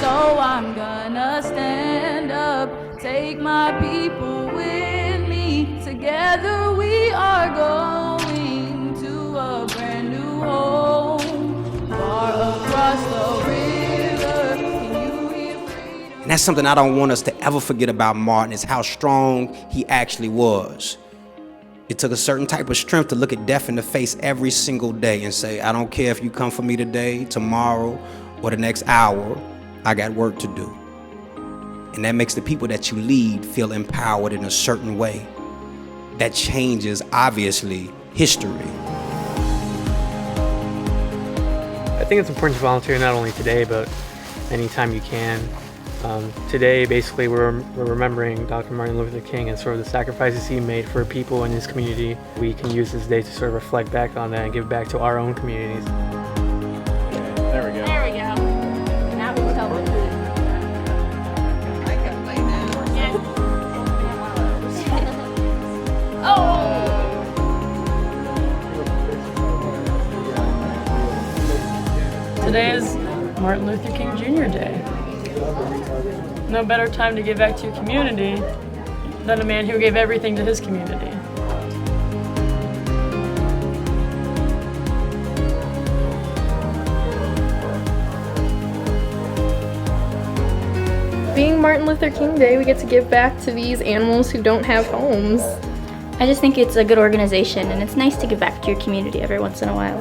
So I'm gonna stand up, take my people with me. Together we are going to a brand new home, far across the river. Can you hear freedom? And that's something I don't want us to ever forget about Martin, is how strong he actually was. It took a certain type of strength to look at death in the face every single day and say, I don't care if you come for me today, tomorrow, or the next hour, I got work to do. And that makes the people that you lead feel empowered in a certain way. That changes, obviously, history. I think it's important to volunteer not only today, but anytime you can. Today, basically, we're remembering Dr. Martin Luther King and sort of the sacrifices he made for people in his community. We can use this day to sort of reflect back on that and give back to our own communities. There we go. There we go. Now we tell them. I can play now. Oh! Today is Martin Luther King Jr. Day. No better time to give back to your community than a man who gave everything to his community. Being Martin Luther King Day, we get to give back to these animals who don't have homes. I just think it's a good organization, and it's nice to give back to your community every once in a while.